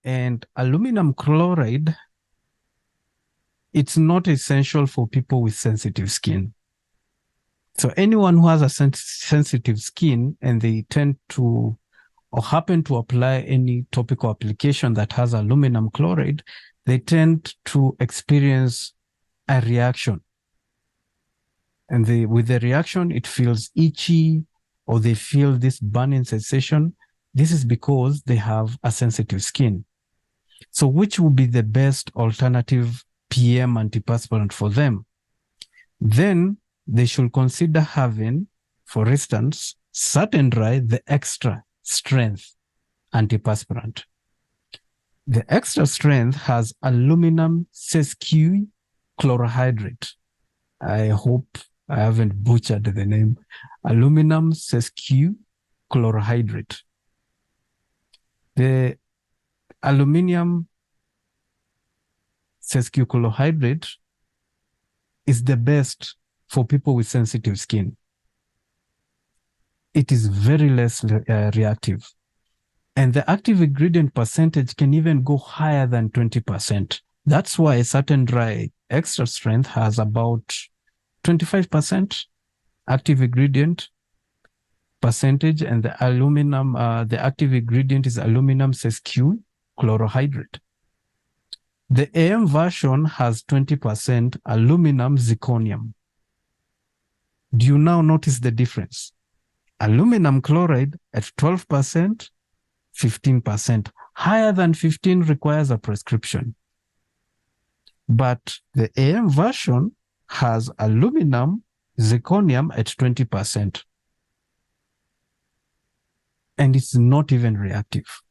And aluminum chloride, it's not essential for people with sensitive skin. So anyone who has a sensitive skin and they tend to or happen to apply any topical application that has aluminum chloride, they tend to experience a reaction. And with the reaction, it feels itchy or they feel this burning sensation. This is because they have a sensitive skin. So which would be the best alternative PM antiperspirant for them? Then they should consider having, for instance, Satin Dry, the extra strength antiperspirant. The extra strength has aluminum sesquichlorohydrate. I hope I haven't butchered the name. Aluminum sesquichlorohydrate. The aluminum sesquichlorohydrate is the best for people with sensitive skin. It is very less reactive. And the active ingredient percentage can even go higher than 20%. That's why Satin Dry extra strength has about 25% active ingredient percentage, and the aluminum, the active ingredient is aluminum sesquichlorohydrate. The AM version has 20% aluminum zirconium. Do you now notice the difference? Aluminum chloride at 12%, 15%. Higher than 15 requires a prescription. But the AM version has aluminum zirconium at 20%. And it's not even reactive.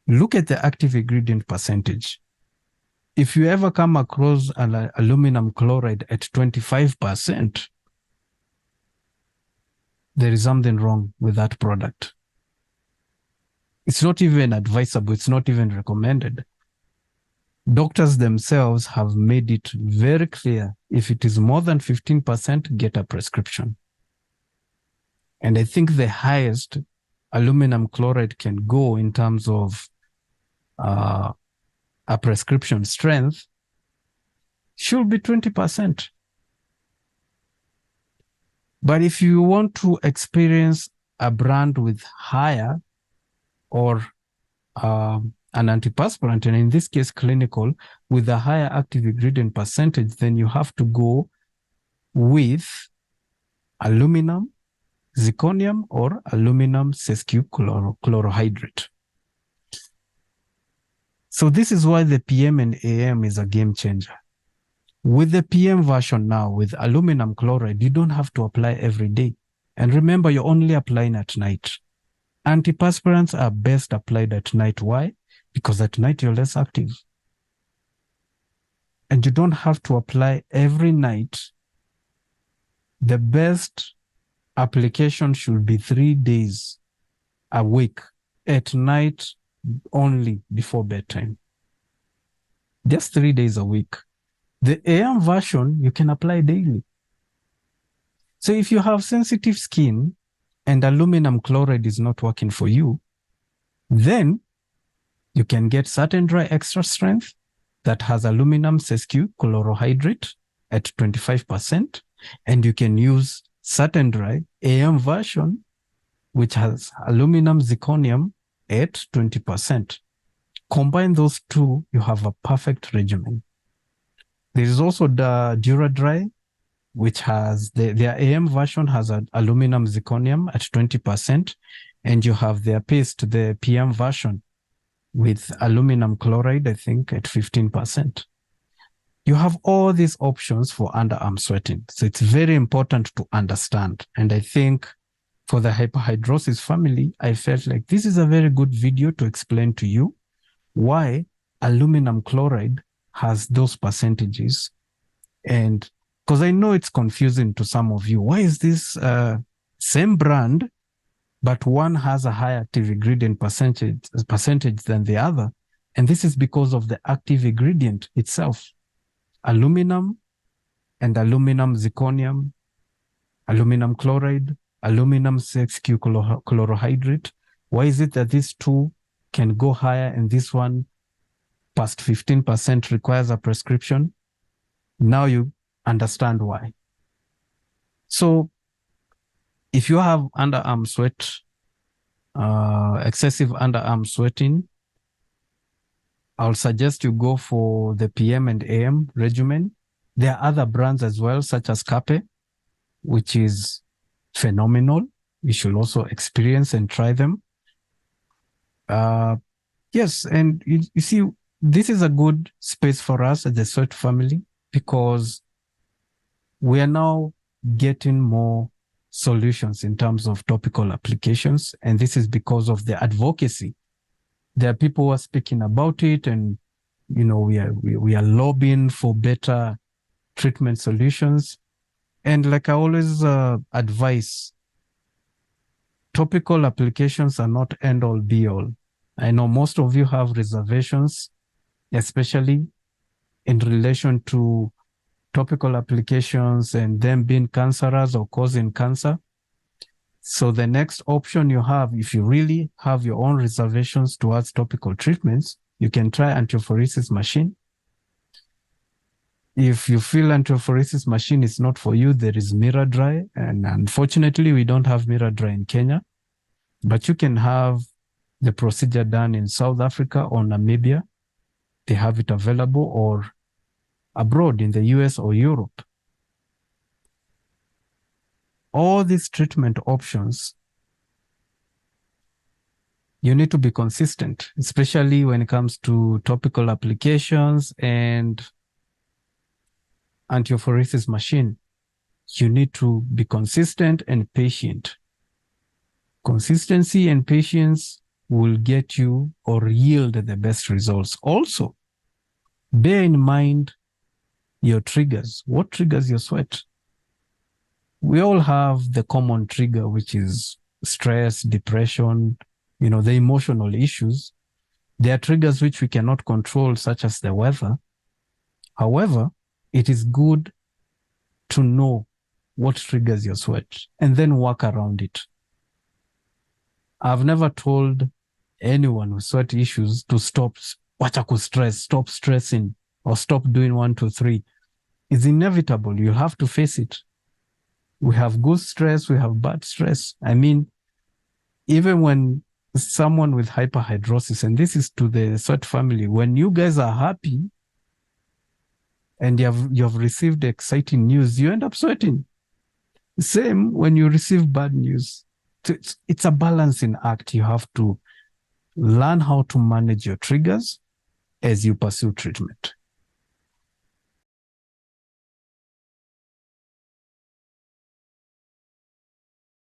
Look at the active ingredient percentage. If you ever come across an aluminum chloride at 25%, there is something wrong with that product. It's not even advisable. It's not even recommended. Doctors themselves have made it very clear, if it is more than 15%, get a prescription. And I think the highest aluminum chloride can go in terms of a prescription strength should be 20%. But if you want to experience a brand with higher or an antiperspirant, and in this case clinical, with a higher active ingredient percentage, then you have to go with aluminum zirconium or aluminum sesquichlorohydrate. So this is why the PM and AM is a game changer. With the PM version now, with aluminum chloride, you don't have to apply every day. And remember, you're only applying at night. Antiperspirants are best applied at night. Why? Because at night you're less active. And you don't have to apply every night. The best application should be 3 days a week, at night only before bedtime. Just 3 days a week. The AM version, you can apply daily. So if you have sensitive skin and aluminum chloride is not working for you, then you can get Satin Dry extra strength that has aluminum sesquichlorohydrate at 25%, and you can use Satin Dry AM version, which has aluminum zirconium at 20%. Combine those two, you have a perfect regimen. There is also the DuraDry, which has their AM version has an aluminum zirconium at 20%, and you have their paste, the PM version, with aluminum chloride, I think, at 15%. You have all these options for underarm sweating. So it's very important to understand. And I think for the hyperhidrosis family, I felt like this is a very good video to explain to you why aluminum chloride has those percentages. And because I know it's confusing to some of you, why is this same brand, but one has a higher active ingredient percentage than the other? And this is because of the active ingredient itself. Aluminum and aluminum zirconium, aluminum chloride, aluminum sesquichlorohydrate. Why is it that these two can go higher, and this one past 15% requires a prescription. Now you understand why. So if you have underarm sweat, excessive underarm sweating, I'll suggest you go for the PM and AM regimen. There are other brands as well, such as Cape, which is phenomenal. You should also experience and try them. Yes, and you see, this is a good space for us as the Sweat family, because we are now getting more solutions in terms of topical applications, and this is because of the advocacy. There are people who are speaking about it, and we are lobbying for better treatment solutions. And like I always advise, topical applications are not end all be all. I know most of you have reservations, especially in relation to topical applications and them being cancerous or causing cancer. So the next option you have, if you really have your own reservations towards topical treatments, you can try antiophoresis machine. If you feel antiophoresis machine is not for you, there is mirror dry. And unfortunately, we don't have mirror dry in Kenya, but you can have the procedure done in South Africa or Namibia. They have it available, or abroad in the US or Europe. All these treatment options, you need to be consistent, especially when it comes to topical applications and antiophoresis machine. You need to be consistent and patient. Consistency and patience will get you or yield the best results. Also, bear in mind your triggers. What triggers your sweat? We all have the common trigger, which is stress, depression, the emotional issues. There are triggers which we cannot control, such as the weather. However, it is good to know what triggers your sweat and then work around it. I've never told anyone with sweat issues to stop stressing, or stop doing 1, 2, 3. It's inevitable. You have to face it. We have good stress, we have bad stress. I mean, even when someone with hyperhidrosis, and this is to the sweat family, when you guys are happy and you have received exciting news, you end up sweating. Same when you receive bad news. It's a balancing act. You have to learn how to manage your triggers as you pursue treatment.